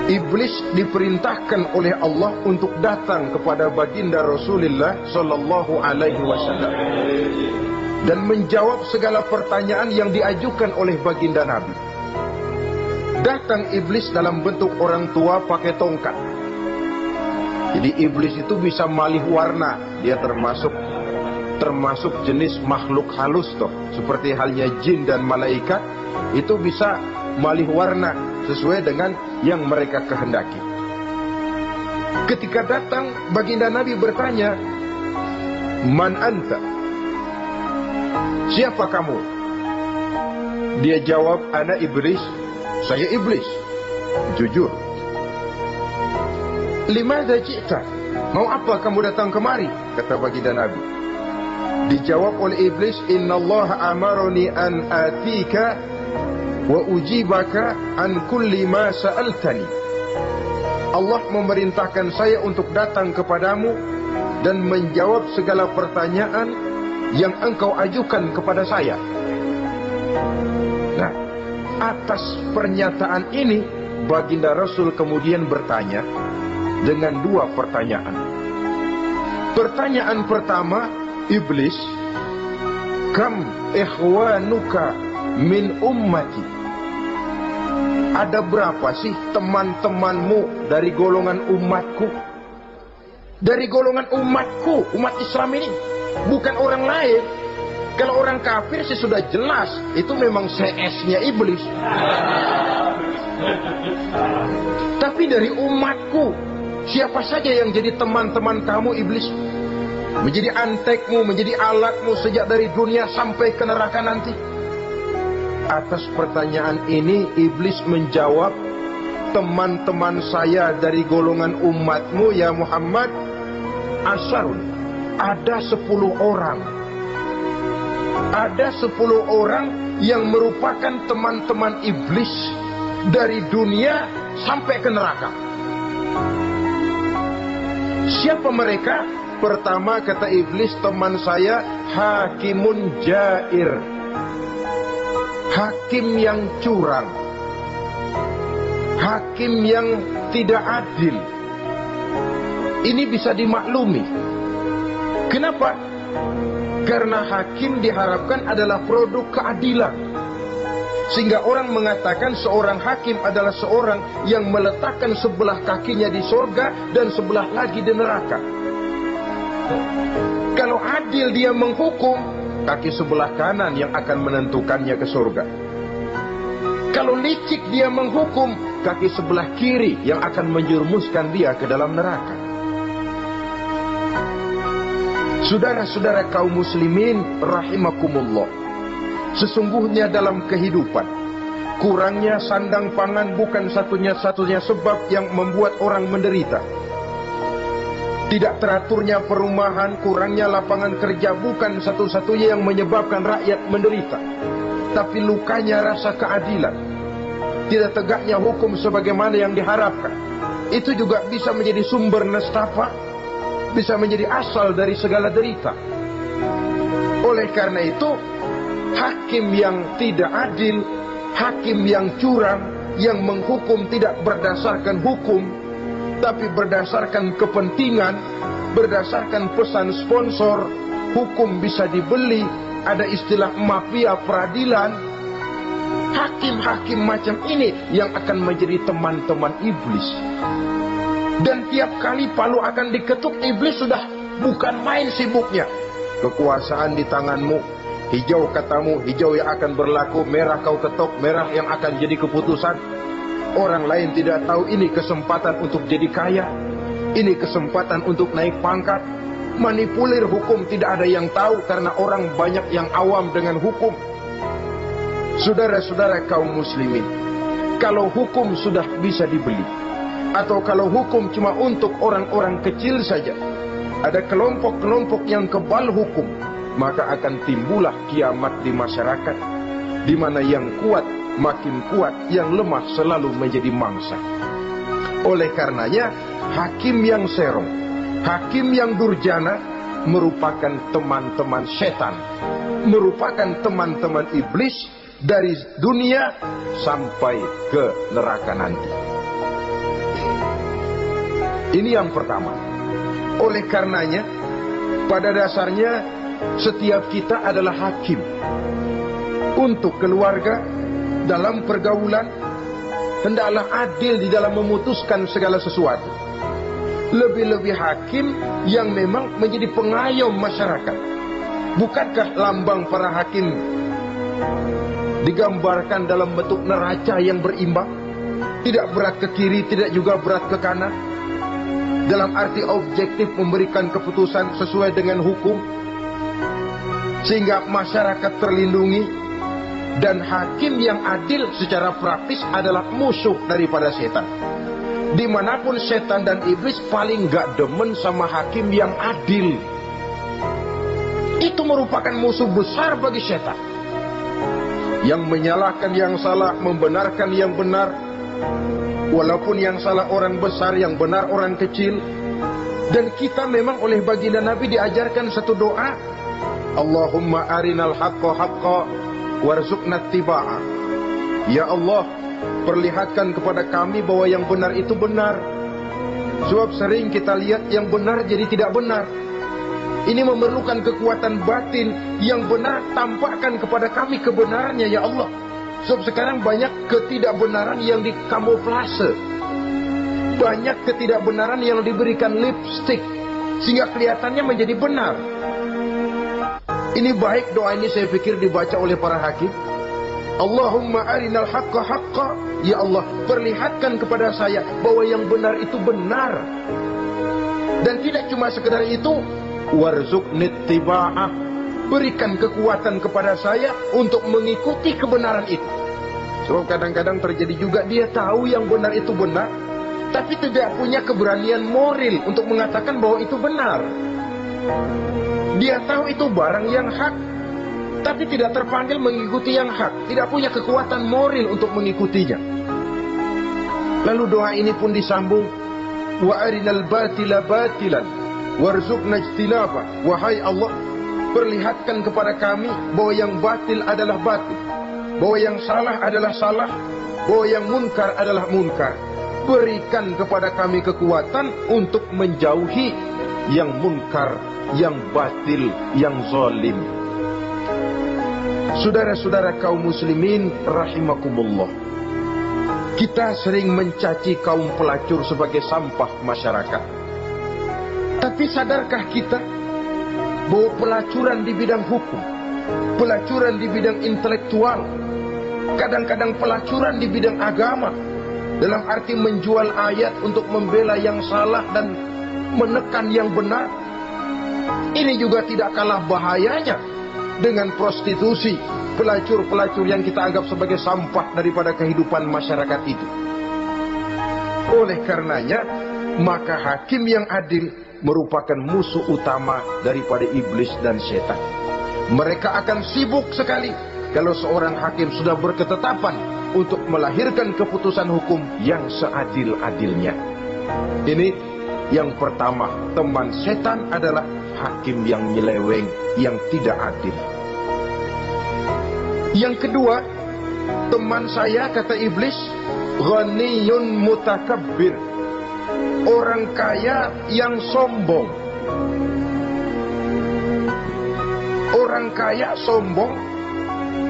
Iblis diperintahkan oleh Allah untuk datang kepada baginda Rasulullah sallallahu alaihi wasallam dan menjawab segala pertanyaan yang diajukan oleh baginda Nabi. Datang iblis dalam bentuk orang tua pakai tongkat. Jadi iblis itu bisa malih warna. Dia termasuk jenis makhluk halus toh. Seperti halnya jin dan malaikat, itu bisa malih warna sesuai dengan yang mereka kehendaki. Ketika datang, baginda Nabi bertanya, "Man anta?" Siapa kamu? Dia jawab, "Ana iblis." Saya iblis. Jujur. "Limadza ji'ta?" Mau apa kamu datang kemari? Kata baginda Nabi. Dijawab oleh iblis, "Innallaha amaroni an atika wa ujibaka an kulli ma sa'altani." Allah memerintahkan saya untuk datang kepadamu dan menjawab segala pertanyaan yang engkau ajukan kepada saya. Nah, atas pernyataan ini baginda Rasul kemudian bertanya dengan dua pertanyaan. Pertanyaan pertama, iblis, "Kam ikhwanuka min ummati?" Ada berapa sih teman-temanmu dari golongan umatku? Dari golongan umatku, umat Islam ini, bukan orang lain. Kalau orang kafir sih sudah jelas, itu memang CS-nya iblis. Tapi dari umatku, siapa saja yang jadi teman-teman kamu iblis? Menjadi antekmu, menjadi alatmu sejak dari dunia sampai ke neraka nanti. Atas pertanyaan ini iblis menjawab, "Teman-teman saya dari golongan umatmu ya Muhammad, asyarun, ada 10 orang. Ada 10 orang yang merupakan teman-teman iblis dari dunia sampai ke neraka." Siapa mereka? Pertama kata iblis, "Teman saya hakimun jair." Hakim yang curang, hakim yang tidak adil. Ini bisa dimaklumi. Kenapa? Karena hakim diharapkan adalah produk keadilan. Sehingga orang mengatakan seorang hakim adalah seorang yang meletakkan sebelah kakinya di surga dan sebelah lagi di neraka. Kalau adil dia menghukum, kaki sebelah kanan yang akan menentukannya ke surga. Kalau licik dia menghukum, kaki sebelah kiri yang akan menjerumuskan dia ke dalam neraka. Saudara-saudara kaum muslimin rahimakumullah, sesungguhnya dalam kehidupan, kurangnya sandang pangan bukan satunya sebab yang membuat orang menderita. Tidak teraturnya perumahan, kurangnya lapangan kerja bukan satu-satunya yang menyebabkan rakyat menderita. Tapi lukanya rasa keadilan, tidak tegaknya hukum sebagaimana yang diharapkan, itu juga bisa menjadi sumber nestapa, bisa menjadi asal dari segala derita. Oleh karena itu, hakim yang tidak adil, hakim yang curang, yang menghukum tidak berdasarkan hukum, tapi berdasarkan kepentingan, berdasarkan pesan sponsor, hukum bisa dibeli, ada istilah mafia peradilan. Hakim-hakim macam ini yang akan menjadi teman-teman iblis. Dan tiap kali palu akan diketuk, iblis sudah bukan main sibuknya. Kekuasaan di tanganmu, hijau katamu, hijau yang akan berlaku, merah kau ketok, merah yang akan jadi keputusan. Orang lain tidak tahu ini kesempatan untuk jadi kaya, ini kesempatan untuk naik pangkat. Manipulir hukum tidak ada yang tahu karena orang banyak yang awam dengan hukum. Saudara-saudara kaum muslimin, kalau hukum sudah bisa dibeli, atau kalau hukum cuma untuk orang-orang kecil saja, ada kelompok-kelompok yang kebal hukum, maka akan timbullah kiamat di masyarakat, di mana yang kuat makin kuat, yang lemah selalu menjadi mangsa. Oleh karenanya, hakim yang serong, hakim yang durjana merupakan teman-teman setan, merupakan teman-teman iblis dari dunia sampai ke neraka nanti. Ini yang pertama. Oleh karenanya, pada dasarnya setiap kita adalah hakim. Untuk keluarga, dalam pergaulan, hendaklah adil di dalam memutuskan segala sesuatu. Lebih-lebih hakim yang memang menjadi pengayom masyarakat. Bukankah lambang para hakim digambarkan dalam bentuk neraca yang berimbang? Tidak berat ke kiri, tidak juga berat ke kanan. Dalam arti objektif memberikan keputusan sesuai dengan hukum, sehingga masyarakat terlindungi. Dan hakim yang adil secara praktis adalah musuh daripada setan. Dimanapun setan dan iblis paling gak demen sama hakim yang adil. Itu merupakan musuh besar bagi setan. Yang menyalahkan yang salah, membenarkan yang benar. Walaupun yang salah orang besar, yang benar orang kecil. Dan kita memang oleh baginda Nabi diajarkan satu doa. Allahumma arinal haqqa haqqa warzuqna tibaa. Ya Allah, perlihatkan kepada kami bahwa yang benar itu benar. Sebab sering kita lihat yang benar jadi tidak benar. Ini memerlukan kekuatan batin. Yang benar tampakkan kepada kami kebenarannya ya Allah. Sebab sekarang banyak ketidakbenaran yang dikamuflase. Banyak ketidakbenaran yang diberikan lipstick sehingga kelihatannya menjadi benar. Ini baik doa ini saya pikir dibaca oleh para hakim. Allahumma arinal haqqa haqqa. Ya Allah, perlihatkan kepada saya bahwa yang benar itu benar. Dan tidak cuma sekedar itu, warzuqni tiba'ah. Berikan kekuatan kepada saya untuk mengikuti kebenaran itu. Sebab kadang-kadang terjadi juga dia tahu yang benar itu benar, tapi tidak punya keberanian moral untuk mengatakan bahwa itu benar. Dia tahu itu barang yang hak, tapi tidak terpanggil mengikuti yang hak. Tidak punya kekuatan moral untuk mengikutinya. Lalu doa ini pun disambung. Wa arinal batila batilan warzuqna ijtinaba. Wahai Allah, perlihatkan kepada kami bahwa yang batil adalah batil, bahwa yang salah adalah salah, bahwa yang munkar adalah munkar. Berikan kepada kami kekuatan untuk menjauhi yang munkar, yang batil, yang zalim. Saudara-saudara kaum muslimin rahimakumullah. Kita sering mencaci kaum pelacur sebagai sampah masyarakat. Tapi sadarkah kita bahwa pelacuran di bidang hukum, pelacuran di bidang intelektual, kadang-kadang pelacuran di bidang agama, dalam arti menjual ayat untuk membela yang salah dan menekan yang benar, ini juga tidak kalah bahayanya dengan prostitusi, pelacur-pelacur yang kita anggap sebagai sampah daripada kehidupan masyarakat itu. Oleh karenanya, maka hakim yang adil merupakan musuh utama daripada iblis dan setan. Mereka akan sibuk sekali kalau seorang hakim sudah berketetapan untuk melahirkan keputusan hukum yang seadil-adilnya. Ini yang pertama, teman setan adalah hakim yang nyeleweng, yang tidak adil. Yang kedua, teman saya, kata iblis, ghaniyun mutakabbir. Orang kaya yang sombong. Orang kaya sombong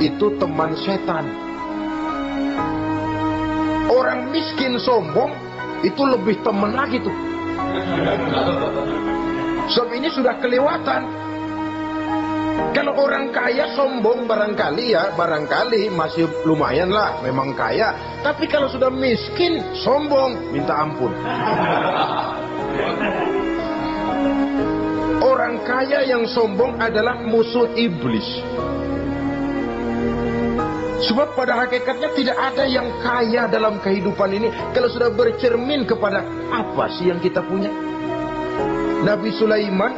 itu teman setan. Orang miskin sombong itu lebih teman lagi tuh. Sebab ini sudah kelewatan. Kalau orang kaya sombong barangkali masih lumayan lah, memang kaya. Tapi kalau sudah miskin sombong, minta ampun. Orang kaya yang sombong adalah musuh iblis. Sebab pada hakikatnya tidak ada yang kaya dalam kehidupan ini kalau sudah bercermin kepada apa sih yang kita punya. Nabi Sulaiman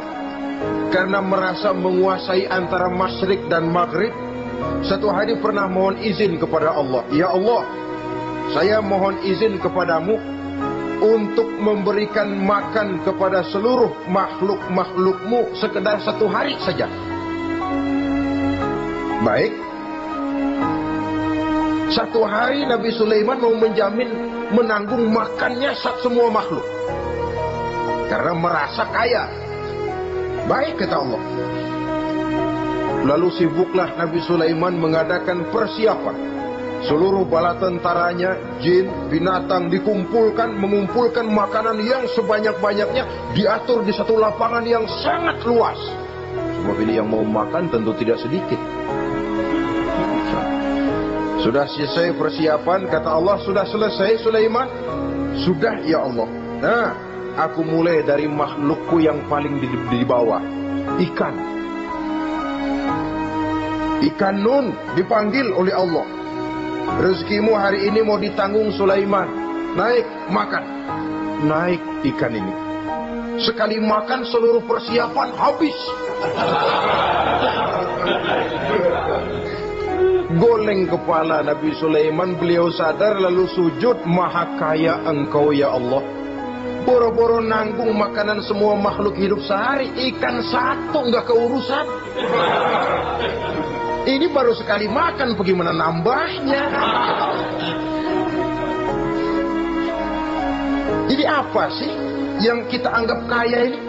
karena merasa menguasai antara masyrik dan maghrib, satu hari pernah mohon izin kepada Allah. Ya Allah, saya mohon izin kepadamu untuk memberikan makan kepada seluruh makhluk-makhlukmu sekedar satu hari saja. Baik. Satu hari Nabi Sulaiman mau menjamin menanggung makannya semua makhluk. karena merasa kaya. Baik, kata Allah. Lalu sibuklah Nabi Sulaiman mengadakan persiapan. Seluruh bala tentaranya, jin, binatang dikumpulkan, mengumpulkan makanan yang sebanyak-banyaknya, diatur di satu lapangan yang sangat luas. Sebab ini yang mau makan tentu tidak sedikit. Sudah selesai persiapan, kata Allah, sudah selesai Sulaiman? Sudah ya Allah. Nah, aku mulai dari makhlukku yang paling di bawah, ikan. Ikan Nun dipanggil oleh Allah. Rezekimu hari ini mau ditanggung Sulaiman. Naik, makan. Naik ikan ini. Sekali makan seluruh persiapan habis. Goleng kepala Nabi Sulaiman, beliau sadar lalu sujud, maha kaya engkau ya Allah. Boro-boro nanggung makanan semua makhluk hidup sehari, ikan satu nggak keurusan. Ini baru sekali makan, bagaimana nambahnya? Jadi apa sih yang kita anggap kaya ini?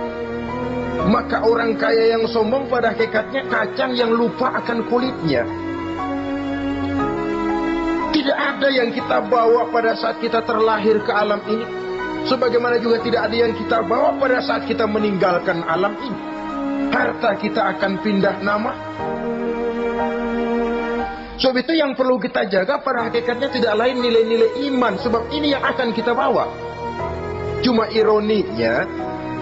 Maka orang kaya yang sombong pada hakikatnya kacang yang lupa akan kulitnya. Tidak ada yang kita bawa pada saat kita terlahir ke alam ini, sebagaimana juga tidak ada yang kita bawa pada saat kita meninggalkan alam ini. Harta kita akan pindah nama. Sebab itu yang perlu kita jaga pada hakikatnya tidak lain nilai-nilai iman. Sebab ini yang akan kita bawa. Cuma ironinya,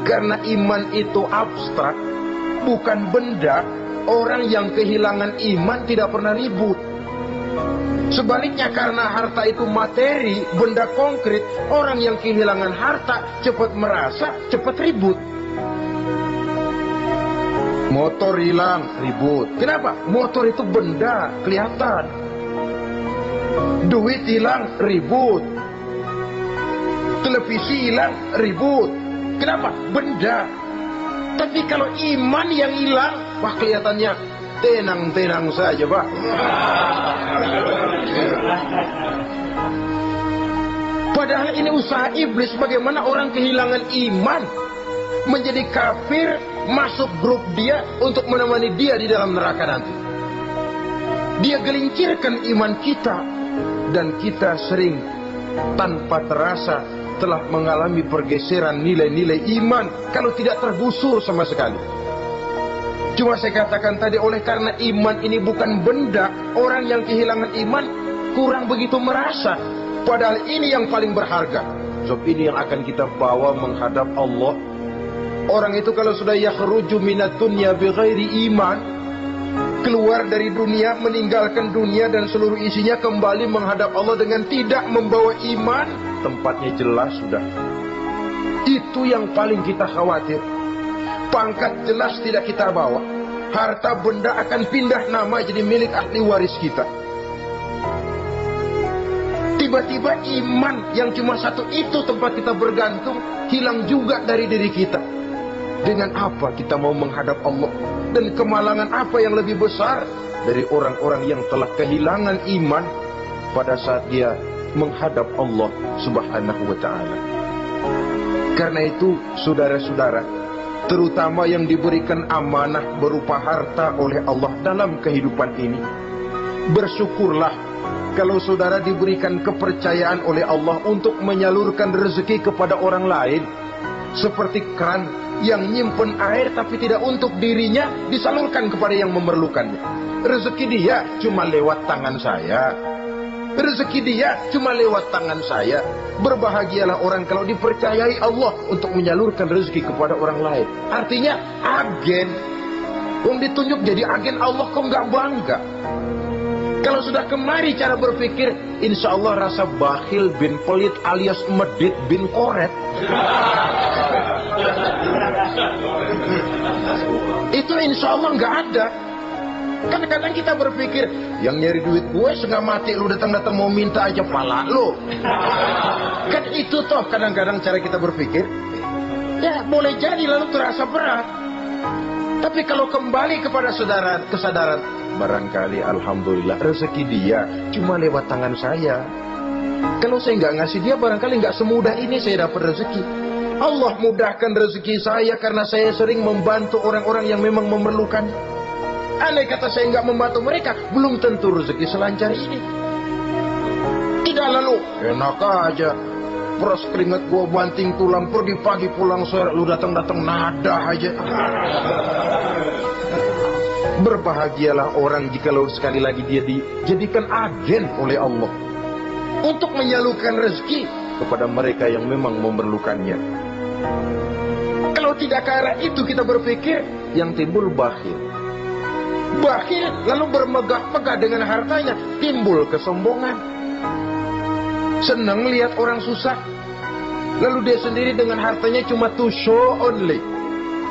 karena iman itu abstrak, bukan benda, orang yang kehilangan iman tidak pernah ribut. Sebaliknya karena harta itu materi, benda konkret, orang yang kehilangan harta cepat merasa, cepat ribut. Motor hilang, ribut. Kenapa? Motor itu benda, kelihatan. Duit hilang, ribut. Televisi hilang, ribut. Kenapa? Benda. Tapi kalau iman yang hilang, wah kelihatannya tenang-tenang saja, Pak. Padahal ini usaha iblis, bagaimana orang kehilangan iman, menjadi kafir, masuk grup dia untuk menemani dia di dalam neraka nanti. Dia gelincirkan iman kita, dan kita sering tanpa terasa telah mengalami pergeseran nilai-nilai iman kalau tidak tergusur sama sekali. Cuma saya katakan tadi, oleh karena iman ini bukan benda, orang yang kehilangan iman kurang begitu merasa. Padahal ini yang paling berharga. Sebab ini yang akan kita bawa menghadap Allah. Orang itu kalau sudah yakhruju minat dunya bighairi iman, keluar dari dunia, meninggalkan dunia dan seluruh isinya, kembali menghadap Allah dengan tidak membawa iman, tempatnya jelas sudah. Itu yang paling kita khawatir. Pangkat jelas tidak kita bawa. Harta benda akan pindah nama jadi milik ahli waris kita. Tiba-tiba iman yang cuma satu itu tempat kita bergantung, hilang juga dari diri kita. Dengan apa kita mau menghadap Allah? Dan kemalangan apa yang lebih besar dari orang-orang yang telah kehilangan iman pada saat dia menghadap Allah Subhanahu wa ta'ala. Karena itu, saudara-saudara, terutama yang diberikan amanah berupa harta oleh Allah dalam kehidupan ini, bersyukurlah kalau saudara diberikan kepercayaan oleh Allah untuk menyalurkan rezeki kepada orang lain. Seperti keran yang nyimpen air tapi tidak untuk dirinya, disalurkan kepada yang memerlukannya. Rezeki dia cuma lewat tangan saya. Rezeki dia cuma lewat tangan saya. Berbahagialah orang kalau dipercayai Allah untuk menyalurkan rezeki kepada orang lain. Artinya agen. Ditunjuk jadi agen Allah, kok nggak bangga? Kalau sudah kemari cara berpikir, insya Allah rasa bakhil bin pelit alias medit bin koret. Itu insya Allah nggak ada. Kadang-kadang kita berpikir, yang nyari duit gue setengah mati, lu datang-datang mau minta aja pala lu. Kan itu toh kadang-kadang cara kita berpikir. Ya boleh jadi lalu terasa berat. Tapi kalau kembali kepada kesadaran, barangkali alhamdulillah rezeki dia cuma lewat tangan saya. Kalau saya nggak ngasih dia, barangkali nggak semudah ini saya dapat rezeki. Allah mudahkan rezeki saya karena saya sering membantu orang-orang yang memang memerlukan. Andai kata saya nggak membantu mereka, belum tentu rezeki selancar ini. Tidak lalu, enak aja. Peras keringat gua banting tulang, pergi pagi pulang sore, lu datang-datang nada aja. Berbahagialah orang jikalau sekali lagi dia dijadikan agen oleh Allah untuk menyalurkan rezeki kepada mereka yang memang memerlukannya. Kalau tidak ke arah itu kita berpikir, yang timbul bakhil. Bakhil lalu bermegah-megah dengan hartanya, timbul kesombongan. Senang lihat orang susah, lalu dia sendiri dengan hartanya cuma to show only,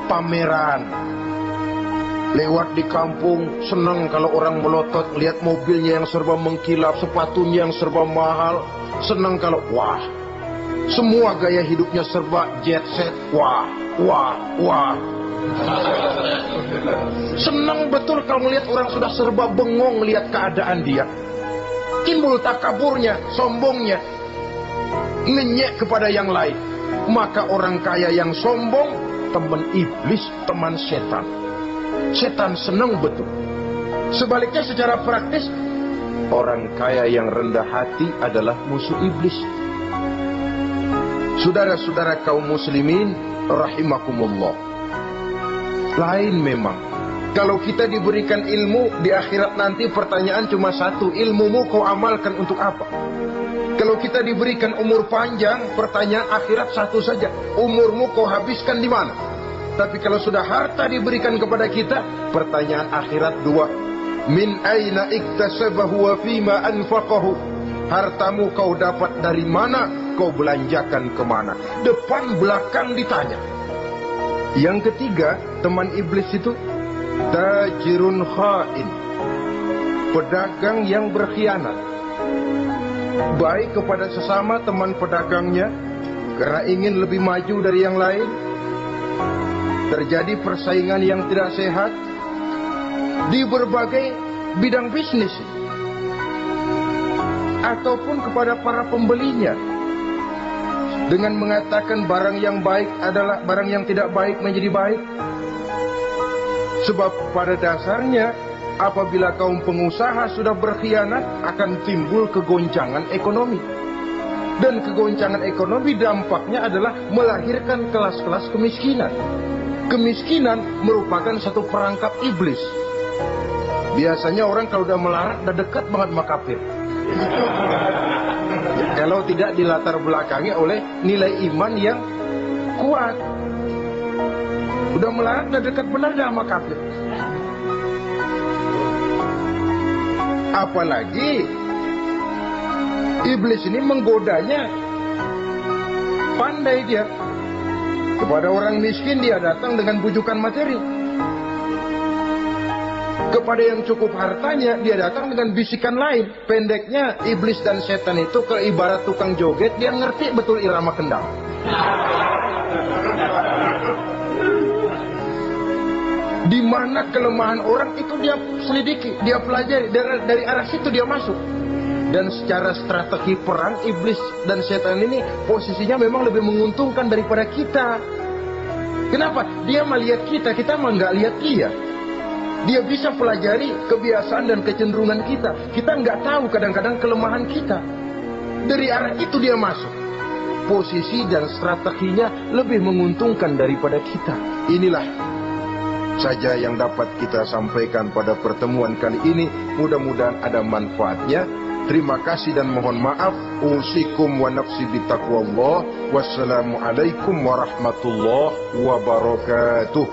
pameran. Lewat di kampung, senang kalau orang melotot, lihat mobilnya yang serba mengkilap, sepatunya yang serba mahal. Senang kalau, wah, semua gaya hidupnya serba jet set, wah. Senang betul kalau melihat orang sudah serba bengong lihat keadaan dia. Timbul takaburnya, sombongnya, ngenyek kepada yang lain. Maka orang kaya yang sombong, teman iblis, teman setan. Setan senang betul. Sebaliknya secara praktis, orang kaya yang rendah hati adalah musuh iblis. Saudara-saudara kaum muslimin rahimakumullah, lain memang. Kalau kita diberikan ilmu di akhirat nanti, pertanyaan cuma satu, ilmumu kau amalkan untuk apa? Kalau kita diberikan umur panjang, pertanyaan akhirat satu saja, umurmu kau habiskan di mana? Tapi kalau sudah harta diberikan kepada kita, pertanyaan akhirat dua, min aina iktasabahu wa fima anfaqahu. Hartamu kau dapat dari mana, kau belanjakan kemana? Depan belakang ditanya. Yang ketiga, teman iblis itu tajirun khain, pedagang yang berkhianat. Baik kepada sesama teman pedagangnya karena ingin lebih maju dari yang lain. Terjadi persaingan yang tidak sehat di berbagai bidang bisnis, ataupun kepada para pembelinya dengan mengatakan barang yang baik adalah barang yang tidak baik menjadi baik. Sebab pada dasarnya apabila kaum pengusaha sudah berkhianat, akan timbul kegoncangan ekonomi. Dan kegoncangan ekonomi dampaknya adalah melahirkan kelas-kelas kemiskinan. Kemiskinan merupakan satu perangkap iblis. Biasanya orang kalau udah melarat, udah dekat banget sama kafir. Kalau tidak dilatar belakangi oleh nilai iman yang kuat, udah melarat, udah dekat benar dah sama kafir. Apalagi iblis ini menggodanya, pandai dia. Kepada orang miskin dia datang dengan bujukan materi. Kepada yang cukup hartanya dia datang dengan bisikan lain. Pendeknya, iblis dan setan itu kalau ibarat tukang joget, dia ngerti betul irama kendang. Di mana kelemahan orang itu dia selidiki, dia pelajari, dari arah situ dia masuk. Dan secara strategi perang, iblis dan setan ini posisinya memang lebih menguntungkan daripada kita. Kenapa? Dia melihat kita, kita mah nggak lihat dia. Dia bisa pelajari kebiasaan dan kecenderungan kita. Kita nggak tahu kadang-kadang kelemahan kita. Dari arah itu dia masuk. Posisi dan strateginya lebih menguntungkan daripada kita. Inilah saja yang dapat kita sampaikan pada pertemuan kali ini. Mudah-mudahan ada manfaatnya. Terima kasih dan mohon maaf. Usikum wa nafsi bitaqwallah. Wassalamualaikum warahmatullahi wabarakatuh.